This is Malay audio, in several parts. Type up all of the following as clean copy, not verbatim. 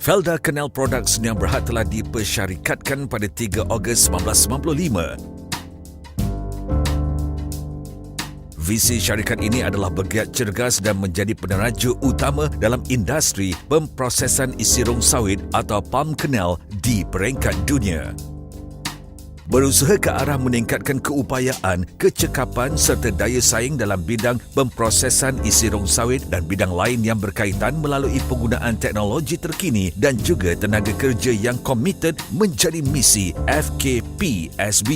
Felda Canal Products yang berhad telah dipersyarikatkan pada 3 Ogos 1995. Visi syarikat ini adalah bergiat cergas dan menjadi peneraju utama dalam industri pemprosesan isi rong sawit atau palm kernel di peringkat dunia. Berusaha ke arah meningkatkan keupayaan, kecekapan serta daya saing dalam bidang pemprosesan isi rong sawit dan bidang lain yang berkaitan melalui penggunaan teknologi terkini dan juga tenaga kerja yang komited menjadi misi FKPSB.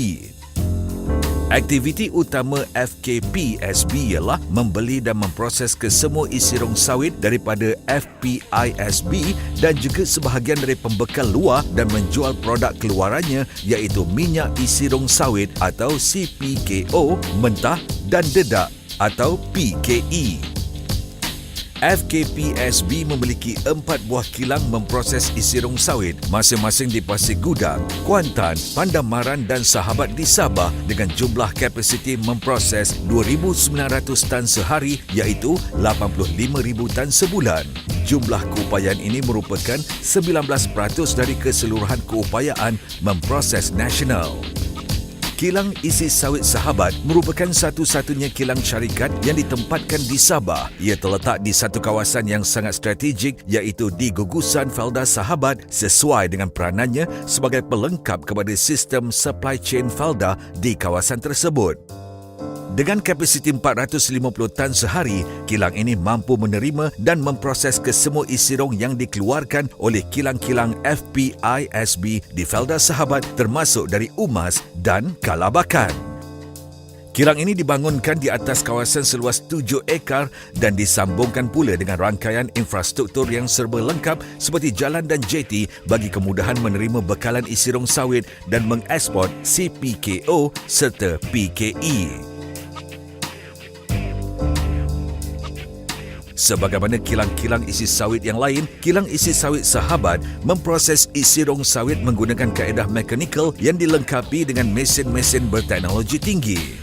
Aktiviti utama FKPSB ialah membeli dan memproses kesemua isi rong sawit daripada FPISB dan juga sebahagian dari pembekal luar dan menjual produk keluarannya iaitu minyak isi rong sawit atau CPKO mentah dan dedak atau PKE. FKPSB memiliki 4 buah kilang memproses isi rong sawit masing-masing di Pasir Gudang, Kuantan, Pandamaran dan Sahabat di Sabah dengan jumlah kapasiti memproses 2,900 tan sehari iaitu 85,000 tan sebulan. Jumlah keupayaan ini merupakan 19% dari keseluruhan keupayaan memproses nasional. Kilang isi sawit Sahabat merupakan satu-satunya kilang syarikat yang ditempatkan di Sabah. Ia terletak di satu kawasan yang sangat strategik iaitu di gugusan Felda Sahabat sesuai dengan peranannya sebagai pelengkap kepada sistem supply chain Felda di kawasan tersebut. Dengan kapasiti 450 tan sehari, kilang ini mampu menerima dan memproses kesemua isi rong yang dikeluarkan oleh kilang-kilang FPISB di Felda Sahabat termasuk dari Umas dan Kalabakan. Kilang ini dibangunkan di atas kawasan seluas 7 ekar dan disambungkan pula dengan rangkaian infrastruktur yang serba lengkap seperti jalan dan jeti bagi kemudahan menerima bekalan isi rong sawit dan mengeksport CPKO serta PKE. Sebagaimana kilang-kilang isi sawit yang lain, kilang isi sawit Sahabat memproses isi rong sawit menggunakan kaedah mekanikal yang dilengkapi dengan mesin-mesin berteknologi tinggi.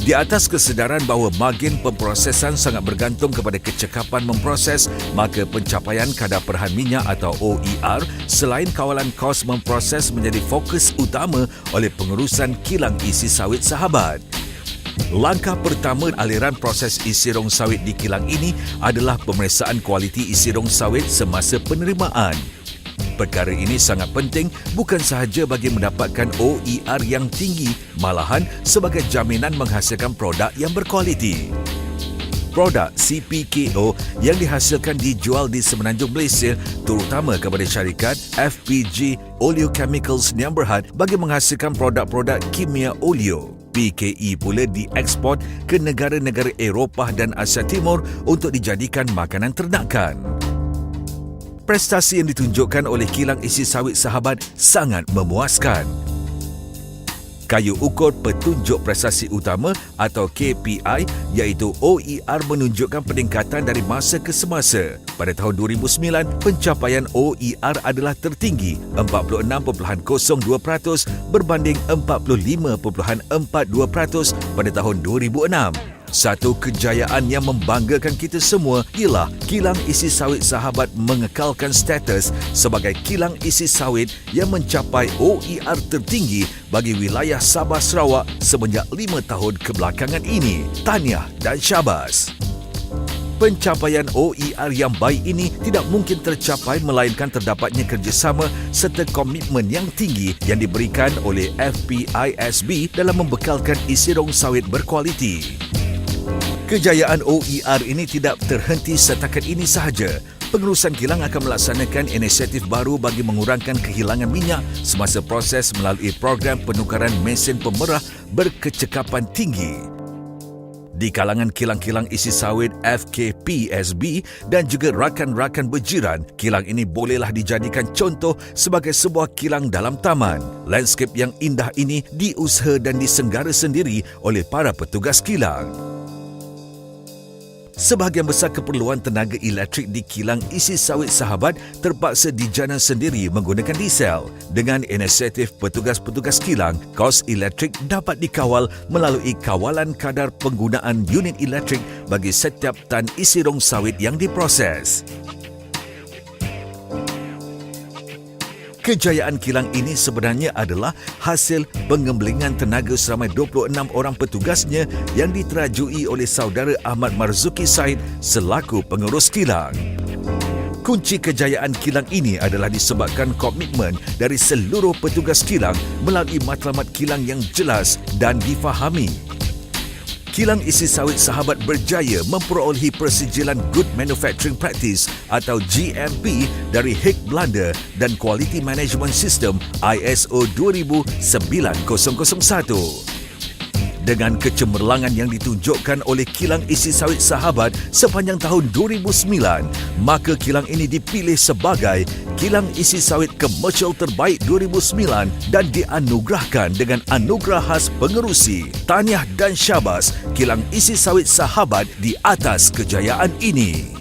Di atas kesedaran bahawa margin pemprosesan sangat bergantung kepada kecekapan memproses, maka pencapaian kadar perahan minyak atau OER selain kawalan kos memproses menjadi fokus utama oleh pengurusan kilang isi sawit Sahabat. Langkah pertama aliran proses isi rong sawit di kilang ini adalah pemeriksaan kualiti isi rong sawit semasa penerimaan. Perkara ini sangat penting bukan sahaja bagi mendapatkan OER yang tinggi, malahan sebagai jaminan menghasilkan produk yang berkualiti. Produk CPKO yang dihasilkan dijual di semenanjung Malaysia terutama kepada syarikat FPG Oleochemicals yang berhad bagi menghasilkan produk-produk kimia oleo. PKE pula dieksport ke negara-negara Eropah dan Asia Timur untuk dijadikan makanan ternakan. Prestasi yang ditunjukkan oleh kilang isi sawit Sahabat sangat memuaskan. Kayu ukur petunjuk prestasi utama atau KPI iaitu OER menunjukkan peningkatan dari masa ke semasa. Pada tahun 2009, pencapaian OER adalah tertinggi 46.02% berbanding 45.42% pada tahun 2006. Satu kejayaan yang membanggakan kita semua ialah kilang isi sawit Sahabat mengekalkan status sebagai kilang isi sawit yang mencapai OER tertinggi bagi wilayah Sabah Sarawak semenjak 5 tahun kebelakangan ini. Tahniah dan syabas. Pencapaian OER yang baik ini tidak mungkin tercapai melainkan terdapatnya kerjasama serta komitmen yang tinggi yang diberikan oleh FPISB dalam membekalkan isi rong sawit berkualiti. Kejayaan OER ini tidak terhenti setakat ini sahaja. Pengurusan kilang akan melaksanakan inisiatif baru bagi mengurangkan kehilangan minyak semasa proses melalui program penukaran mesin pemerah berkecekapan tinggi. Di kalangan kilang-kilang isi sawit FKPSB dan juga rakan-rakan berjiran, kilang ini bolehlah dijadikan contoh sebagai sebuah kilang dalam taman. Landscape yang indah ini diusaha dan disenggara sendiri oleh para petugas kilang. Sebahagian besar keperluan tenaga elektrik di kilang isi sawit Sahabat terpaksa dijana sendiri menggunakan diesel. Dengan inisiatif petugas-petugas kilang, kos elektrik dapat dikawal melalui kawalan kadar penggunaan unit elektrik bagi setiap tan isi rong sawit yang diproses. Kejayaan kilang ini sebenarnya adalah hasil pengembelingan tenaga seramai 26 orang petugasnya yang diterajui oleh saudara Ahmad Marzuki Said selaku pengurus kilang. Kunci kejayaan kilang ini adalah disebabkan komitmen dari seluruh petugas kilang melalui matlamat kilang yang jelas dan difahami. Kilang isi sawit Sahabat berjaya memperolehi persijilan Good Manufacturing Practice atau GMP dari Hague Belanda dan Quality Management System ISO 29001. Dengan kecemerlangan yang ditunjukkan oleh kilang isi sawit Sahabat sepanjang tahun 2009, maka kilang ini dipilih sebagai kilang isi sawit komersial terbaik 2009 dan dianugerahkan dengan anugerah khas pengerusi. Tahniah dan syabas kilang isi sawit Sahabat di atas kejayaan ini.